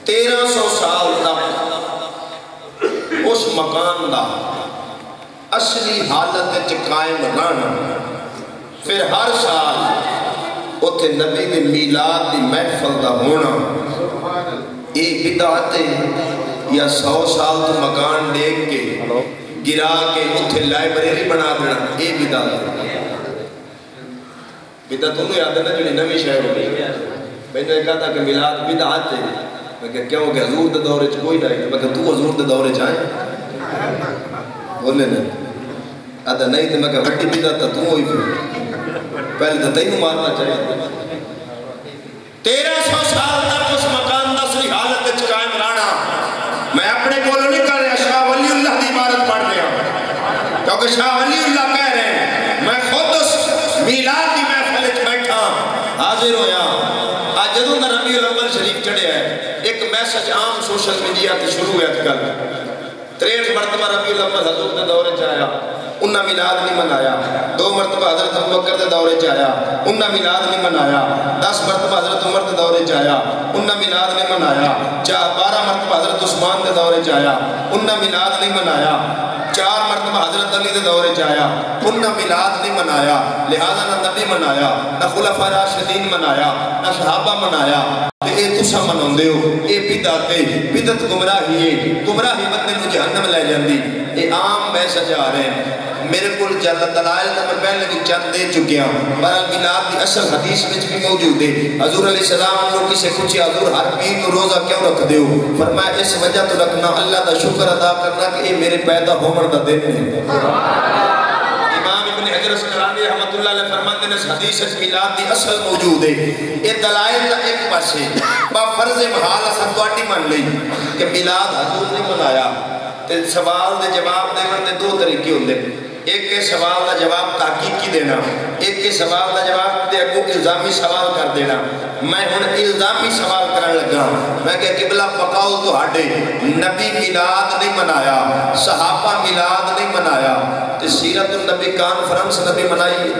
1300 سال تک اس مکان دا اصلی حالت قائم رہنا. پھر ہر سال اتھے نبی دی میلاد دی محفل دا ہونا یہ بدعت ہے یا 100 سال تو مکان دیکھ کے گرا کے اتھے لائبریری بنا دینا یہ بدعت ہے. بدعت انہوں یاد ہے نا جو نوی شہر ہوئی میں نے کہا تھا کہ میلاد بدعت ہے. میں کہا کیوں کہ حضور دے دورے چ کوئی نہیں. میں کہا تو حضور دے دورے چاہیں بولے نہیں آدھا نہیں تو میں کہا وٹی بدعت تو ہوئی پھر پہلے تو تینوں مارنا چاہیے. 1300 سال تک اس مکان دا صحیح حالت قائم رہنا. میں اپنے کولوں نہیں کر رہا شاہ ولی اللہ دی عبارت پڑھ رہا کیونکہ شاہ ولی اللہ کہہ رہے ہیں میں خود اس میلاد کی محفل وچ بیٹھا حاضر ہویا. آج جدوں دا ربیع الاول شریف چڑھیا ہے ایک میسج عام سوشل میڈیا تے شروع ہے اج کل 63 مرتبہ ربیع الاول حضور دے دورے چ آیا انہاں میلاد نہیں منایا. 2 مرتبہ حضرت ابوبکر دے دورے چ آیا انہاں میلاد نہیں منایا. 10 مرتبہ حضرت عمر دے دورے چ آیا انہاں میلاد نہیں منایا. 12 مرتبہ حضرت عثمان دے دورے چ آیا انہاں میلاد نہیں منایا. 4 مرتبہ حضرت علی دے دورے چ آیا انہاں میلاد نہیں منایا. لہذا نہ نبی منایا نہ خلفاء راشدین منایا نہ صحابہ منایا. اے تسا مناندے ہو اے بدعت ہے. بدعت گمراہی ہے. گمراہی بندے نوں جہنم لے جاندی. اے عام میسج آ رہے ہیں میرے کول زیادہ دلائل تو میں پہلے بھی چند دے چکے ہوں. بہرحال میلاد کی اصل حدیث میں بھی موجود ہے. حضور علیہ السلام نے کسی پوچھا حضور ہر پیر کو روزہ کیوں رکھ دے ہو؟ فرمایا اس وجہ تو رکھنا اللہ دا شکر ادا کرنا کہ یہ میرے پیدا ہومن دا دن ہے. امام ابن حجر اسقلانی رحمۃ اللہ علیہ فرماتے ہیں اس حدیث اس میلاد کی اصل موجود ہے. یہ دلائل کا ایک پاس ہے با فرض محال اصل تواڈی مان لئی کہ میلاد حضور نے منایا تے سوال دے جواب دینے دے 2 طریقے ہوندے. ایک کے سوال دا جواب تحقیقی دینا ایک کے سوال دا جواب دے کو الزامی سوال کر دینا. میں ہن الزامی سوال کرن لگا. میں کہ قبلہ پکاؤ تو ہاڈے نبی میلاد نہیں منایا صحابہ میلاد نہیں منایا تے سیرت النبی کانفرنس نبی منائی.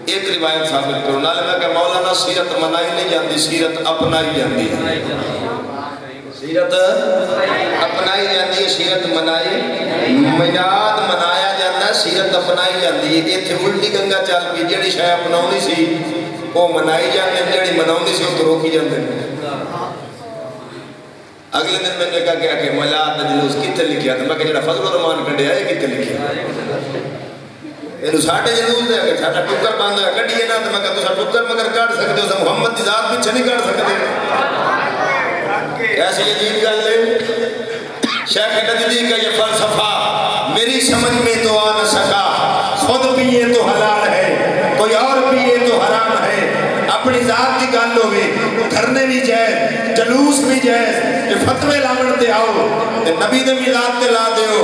ایک روایت ثابت کرو نالے میں کہ مولانا سیرت منائی نہیں جاندی سیرت اپنائی جاندی. سیرت اپنائی جاندی ہے سیرت منائی میلاد منایا جاتا ہے سیرت اپنائی جاندی ہے. یہ تھے الٹی گنگا چل پی جڑی شے اپناونی سی وہ منائی جاندی ہے جڑی مناونی سی وہ روکی جاندی. اگلے دن میں نے کہا کہ میلاد دا جلوس کتے لکھیا تھا. میں کہ جڑا فضل الرحمان کڈیا ہے کتے لکھیا اینو ساڈے جلوس دے کہ ساڈا ٹکر بند ہے کڈیے نہ تے میں کہ تساں ٹکر مگر کڈ سکدے ہو محمد دی ذات پیچھے نہیں کڈ سکدے. ایسی عجیب گل ہے. شیخ نجدی کا یہ فلسفہ میری سمجھ میں تو آ نہ سکا. خود پیے تو حلال ہے کوئی اور پیے تو حرام ہے. اپنی ذات کی گل ہوئے دھرنے بھی جائز جلوس بھی جائز یہ فتوے لاؤن تے آؤ تے نبی دے میلاد تے لا دیو.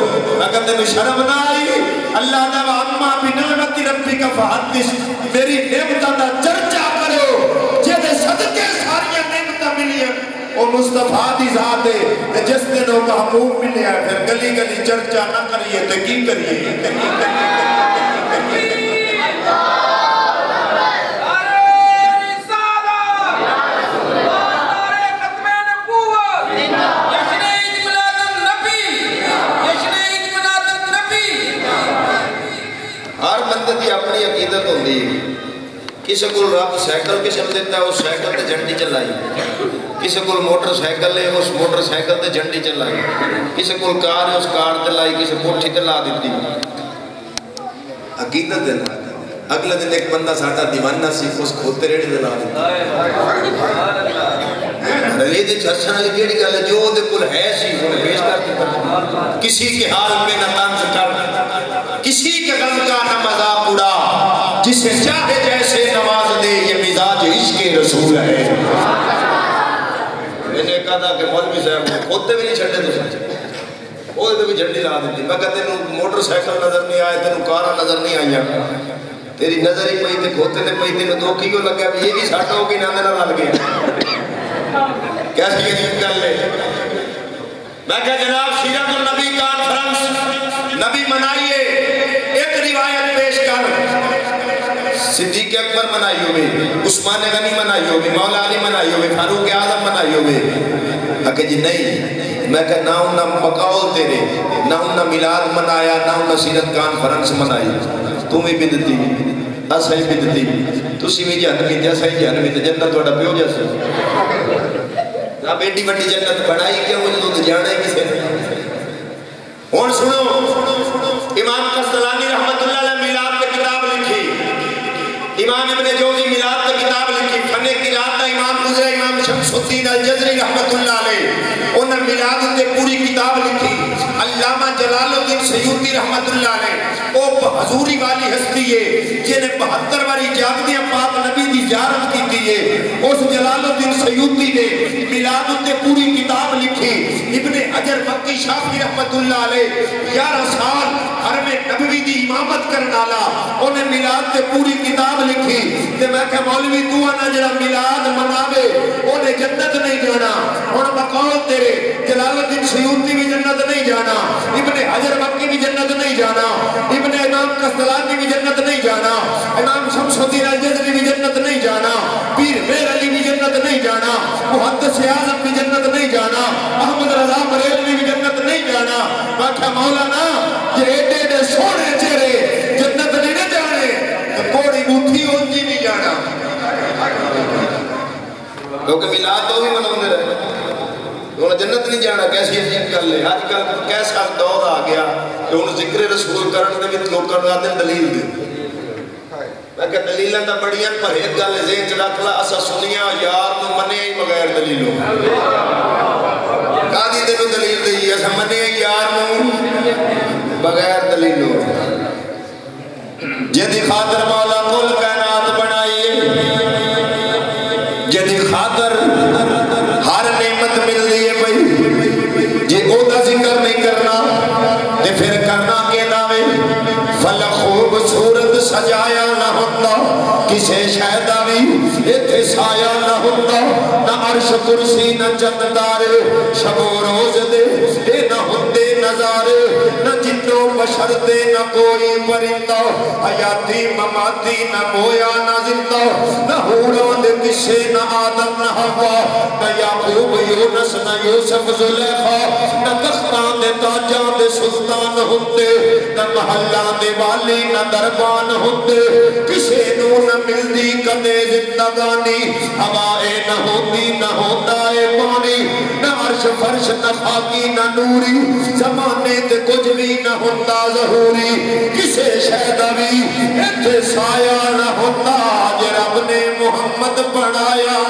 اگر تینوں شرم نہ آئی اللہ دا اما بنعمت ربی کا فحدث میری نعمتاں دا چرچا کرو جے دے صدقے ساریاں نعمتاں ملیاں وہ مصطفیٰ دی ذات ہے جس دن وہ محبوب ملے ہے. پھر گلی گلی چرچا نہ کریے تو کی کریے. ہر بندے کی اپنی عقیدت ہوتی ہے. کسی کو رب سائیکل قسم دیتا ہے اس سائیکل تے جھنڈی چلائی. کسی کو موٹر سائیکل ہے اس موٹر سائیکل تے جھنڈی چلائی. کسی کو کار ہے اس کار چلائی. کسی کوٹھی تے لا دیتی. عقیدت دینا. اگلے دن ایک بندہ ساڈا دیوانہ سی اس کھوتے ریڑھی تے لا دیتا. رلی دے چرچھاں والی کیڑی گل ہے جو دے کول ہے سی ہن پیش کر دیتا. کسی کے حال پہ نہ طنز کر کسی کے غم کا نہ مذاق اڑا جسے چاہے جیسے نواز دے یہ مزاج عشق رسول ہے. میں نے کہا تھا کہ مولوی صاحب کھوتے بھی نہیں چھڑے تو سچ وہ بھی جھنڈی لا دیتی. میں کہا تینوں موٹر سائیکل نظر نہیں آئے تینوں کاراں نظر نہیں آئیاں تیری نظر ہی پئی تے کھوتے تے پئی تینوں تو کی کیوں لگا بھی یہ بھی ساڈا ہو کے نہ میرا لگ گیا. کیسی عجیب گل ہے. میں کہا جناب سیرت النبی کانفرنس نبی منائیے. ایک روایت پیش کر صدیق اکبر منائی ہوئے عثمان غنی منائی ہوئے مولا علی منائی ہوئے فاروق اعظم منائی منائی ہوئے کہ جی نہیں میں کہ نہ انہاں مقاول تیرے نہ انہاں میلاد منایا نہ انہاں سیرت کانفرنس منائی تم ہی بدتی اسا ہی بدتی تسی بھی جہنمی تے اسا ہی جہنمی تے جنت تہاڈا پیو جیسا اب ایڈی وڈی جنت بنائی کیوں وجود جانا ہی کسے نے ہن سنو امام قسطلانی رحمت اللہ علیہ میلاد کی کتاب لکھی امام ابن جوزی میلاد کی کتاب لکھی فن قرات کا امام گزرا امام شمس الدین الجزری رحمت اللہ علیہ انہوں نے میلاد کی پوری کتاب لکھی علامہ جلال الدین سیوطی رحمت اللہ علیہ وہ حضوری والی ہستی ہے جنہیں 72 باری جاگدیاں پاک نبی دی زیارت کی ہے اس جلال الدین سیوطی نے میلاد کی پوری کتاب لکھی ابن حجر مکی شافعی رحمت اللہ علیہ 11 سال حرم نبوی دی امامت کرنے والا انہیں میلاد کی پوری کتاب لکھی تے میں کہ مولوی تو انا جڑا میلاد مناوے انہیں جنت نہیں جانا ہن مقام تیرے جلال الدین سیوطی بھی جنت نہیں جانا ابن حجر مکی بھی جنت نہیں جانا ابن امام قسطلانی بھی جنت نہیں جانا امام شمس الدین الجزری بھی جنت نہیں جانا پیر میر علی بھی جنت نہیں جانا محدث اعظم بھی جنت نہیں جانا احمد رضا بریلوی بھی جنت نہیں جانا میں کہ مولانا یہ ایڈے سونے چہرے جنت نہیں جانے کوڑی بوتھی اونجی نہیں جانا کیونکہ میلاد تو بھی منانے رہے انہوں جنت نہیں جانا کیسی عجیب گل ہے آج کل کیسا دور آ گیا کہ انہوں ذکر رسول کرنے دے بھی لوگ کرنا دے دلیل دے میں کہ دلیلیں تا بڑیاں پر ایک گل ذہن چ رکھ لا اسا سنیاں یار تو منے ہی بغیر دلیلوں قاضی تے نو دلیل دئی اسا منے یار نو بغیر دلیلوں جدی خاطر مولا کل کائنات بنائی جدی خاطر ہر نعمت مل رہی ہے بھئی جے او دا ذکر نہیں کرنا تے پھر کرنا کے دعوے فل خوبصورت سجایا نہ ہوتا کسے شہدہ بھی اتھے سایہ نہ ہوتا نہ عرش کرسی نہ جندارے شب و روز دے اے نہ ہوتے نظارے نہ جنوں بشر دے نہ کوئی پرندہ حیاتی مماتی نہ مویا نہ زندہ نہ ہوران دے کسے نہ آدم نہ ہوا نہ یعقوب یونس نہ یوسف زلیخا نہ تختان دے تاجان دے سلطان ہوتے نہ محلان دے والی نہ دربان ہوتے کسے نو نہ ملدی کدے زندگانی ہوائے نہ ہوتی نہ ہوتا ہے پانی نہ عرش فرش نہ خاکی نہ نوری زمانے تے کچھ بھی نہ ہوتا ظہوری کسے شہدہ بھی اتھے سایہ نہ ہوتا جے رب نے محمد پڑھایا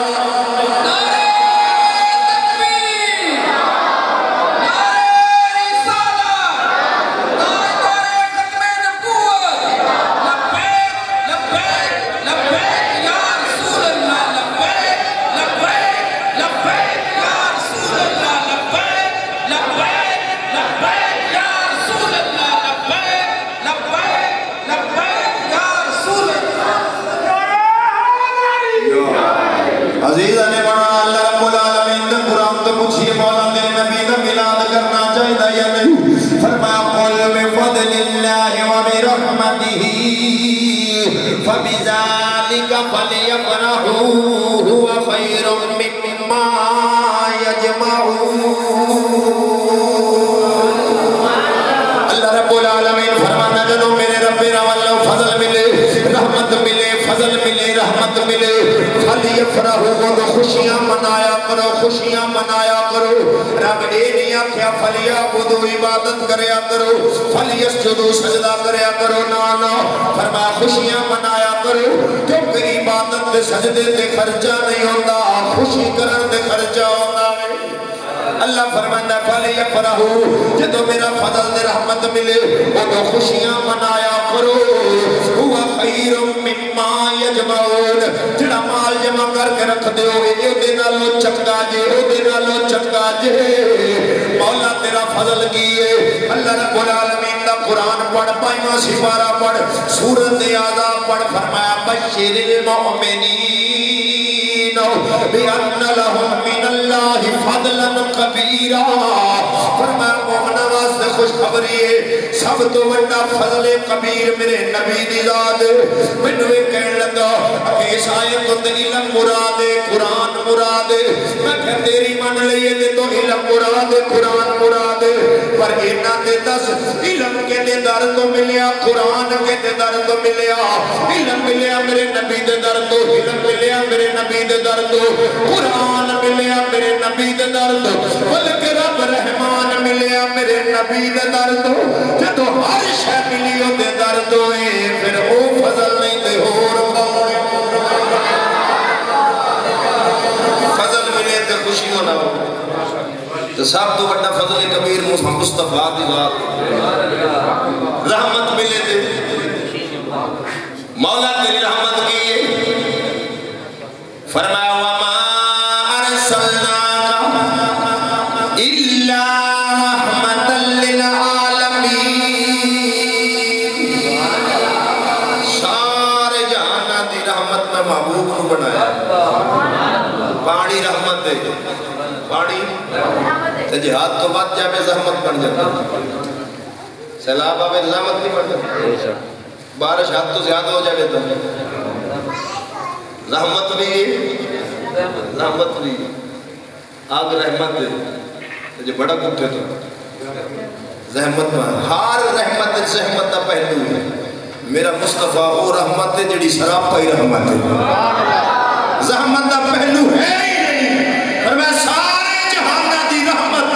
عزیزہ نے بڑا اللہ رب العالمین نے قرآن تو پوچھئے مولا تیرے نبی کا میلاد کرنا چاہیے یا نہیں فرمایا قل بفضل اللہ وبرحمتہ فبذالک فلیفرحوا هو خیر مما یجمعون اللہ رب العالمین فرمانا جنو میرے رب اللہ فضل ملے رحمت ملے فضل ملے رحمت ملے فلیفرحوا وہ خوشیاں منایا کرو خوشیاں منایا کرو رب اے نہیں آکھیا فلیعبدوا عبادت کریا کرو فلیسجدوا سجدہ کریا کرو نا فرمایا خوشیاں منایا کرو کیونکہ عبادت دے سجدے تے خرچہ نہیں ہوتا خوشی کرن تے خرچہ ہوتا ہے اللہ فرمانا فلیفرحوا جدو میرا فضل دے رحمت ملے وہ خوشیاں منایا کرو ہوا خیر مما یجمعون جڑا مال جمع کر کے رکھ دے ہوئے اے دے نالو چکا جے او دے نالو چکا جے مولا تیرا فضل کیے اللہ رب العالمین دا قرآن پڑھ پائیواں سپارہ پڑھ سورت آزاد پڑھ فرمایا بشر المؤمنین بِأَنَّ لَهُم مِّنَ اللَّهِ فَضْلًا كَبِيرًا فرمایا مومنہ واسطے خوش خبری ہے سب تو بڑا فضل کبیر میرے نبی دی ذات مینوں کہنے لگا کہ اس آیت تو علم مراد قرآن مراد ہے. میں کہ تیری من لئیے دے تو علم مراد ہے, قرآن مراد ہے. پر اینا دے دس علم کے دے در تو ملیا, قرآن کے دے در تو ملیا. علم ملیا میرے نبی دے در تو, علم ملیا میرے نبی دے در تو, قرآن ملیا میرے نبی دے در تو, بلکہ رب رحمان ملیا میرے نبی دے در تو. جدو ہر شے ملیو دے در تو ہے, پھر او فضل نہیں دے اور کون. فضل ملے تے خوشی ہونا ہو. تو سب تو بڑا فضل کبیر مصطفیٰ دی ذات. رحمت ملے تے مولا تیری رحمت کی. فرمایا وما ارسلناک الا رحمتا للعالمین. سارے جہاں دی رحمت میں محبوب کو بنایا. پانی رحمت دے, پانی جہاد تو بات جائے میں زحمت بن جاتا. سیلاب آوے زحمت نہیں بن جاتا. بارش حد تو زیادہ ہو جائے تو رحمت بھی, رحمت بھی آگ رحمت دے جو بڑا کٹھے تو زحمت میں ہار رحمت زحمت دا پہلو ہے. میرا مصطفیٰ وہ رحمت ہے جڑی سراپا ہی رحمت ہے, زحمت دا پہلو ہے ہی نہیں. پر میں سارے جہاں دی رحمت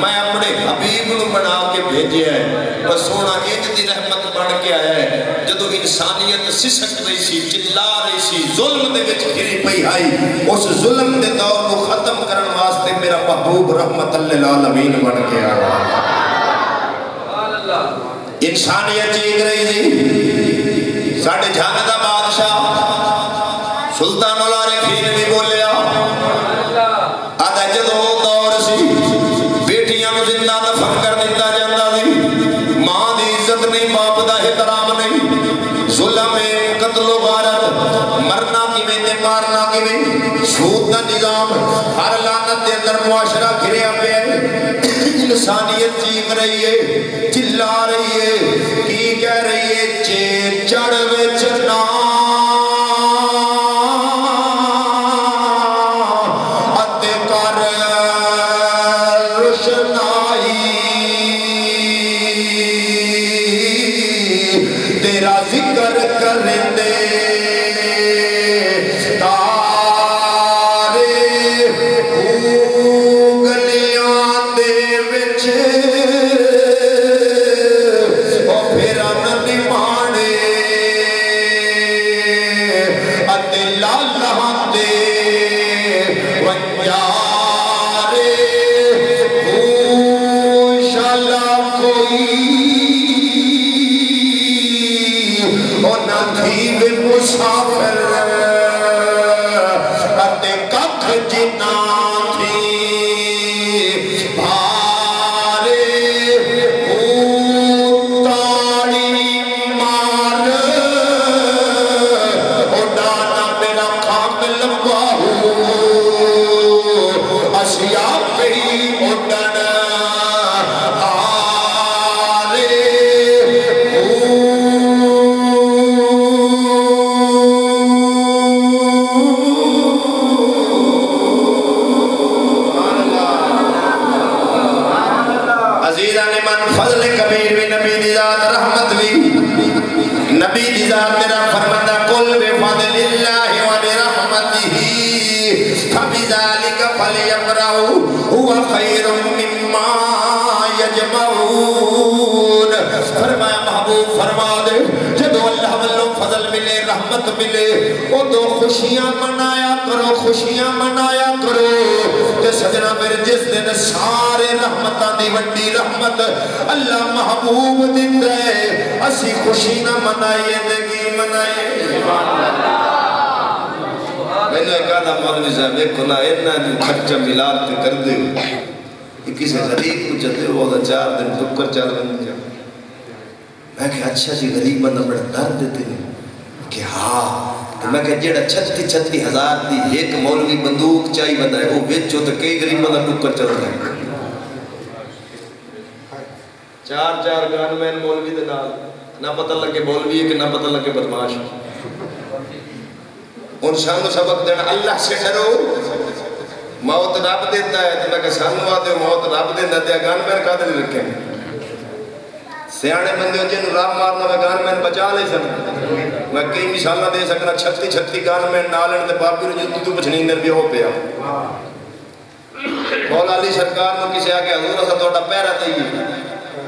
میں اپنے حبیب نو بنا کے بھیجے ہے. بس سونا ایک دی رحمت بڑھ کے آیا ہے. جدو انسانیت سسک رہی سی, چلا رہی سی, ظلم دے وچ گھری پئی آئی, اس ظلم دے دور کو ختم کرن واسطے میرا محبوب رحمت للعالمین بن کے آیا. انسانیت چیک رہی سی. ساڑھے جھانہ دا بادشاہ سلطان العارفین بھی بولیا, آدھا جدو دور سی بیٹیاں نو زندہ دفن کر دیتا جاندہ سی. ماں دی عزت نہیں, باپ دا احترام نہیں, ظلم قتل و غارت, مرنا کی میں تے مارنا کی میں, سود دا نظام, ہر لعنت دے اندر معاشرہ گھریا پہ. انسانیت چیخ رہی ہے, چلا رہی ہے, کی کہہ رہی ہے, چے چڑھ وچ نا ملے او تو خوشیاں منایا کرو, خوشیاں منایا کرو. تے سجنا میرے جس دن سارے رحمتاں دی وڈی رحمت اللہ محبوب دیتا ہے, اسی خوشی نہ منائیے تے کی منائیے. میں نے کہا مولوی صاحب ایک نہ اتنا جو خرچہ ملاد تے کر دے, کسی غریب کو جاتے ہو 4 دن ٹکر 4 دن جا. میں کہا اچھا جی غریب بندہ بڑا درد دیتے ہیں کہ ہاں. تو میں کہا جیڑا 36 ہزار دی ایک مولوی بندوق چاہی بندہ ہے, وہ بیچو تو کئی غریب بندہ ٹکر چل رہا ہے. 4 گان میں مولوی دے نال نہ پتہ لگے مولوی ہے کہ نہ پتہ لگے بدماش. ان شاء اللہ سبق دینا اللہ سے ڈرو, موت رب دیتا ہے تو میں کہ سانو آتے ہو موت رب دیتا ہے گان میں کا دل رکھیں سیانے بندے ہو جن رب مارنا میں گان میں بچا لے سکتا میں کئی مثالہ دے سکنا 36 گان میں نالن تے باپی رو جو پچھنی اندر بھی ہو پیا مولا علی سرکار نے کسی آگے حضور اسا توڑا پیرا تیئے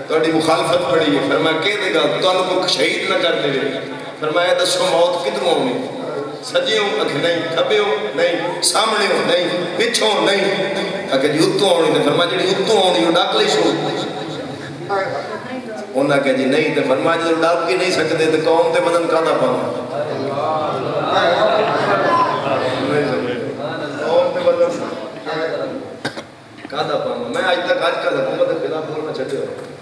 توڑی مخالفت پڑی ہے فرمایا کہہ دے گا تو انہوں کو شہید نہ کر دے فرمایا دسو موت کدھروں ہونی سجے ہوں اکھے نہیں کھبے ہوں نہیں سامنے ہوں نہیں پچھوں نہیں اکھے جی اتوں ہونی نے فرمایا جی اتوں ہونی ہوں ڈاک لے شو انہاں کہا جی نہیں تے فرمایا جی ڈاک کی نہیں سکتے تے قوم تے بدن کھانا پاؤں قوم تے بدن کھانا پاؤں میں آج تک آج کل حکومت کے خلاف بولنا چھٹے ہوں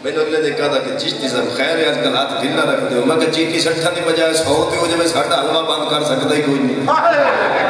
میں نے انہوں نے کہا تھا کہ چشتی صاحب خیر ہے آج کل ہاتھ ڈھیلا رکھ دے میں کہ چیٹی سٹھا دی بجائے 100 تے ہو جائے ساڑھا حلوہ بند کر سکتا ہی کوئی نہیں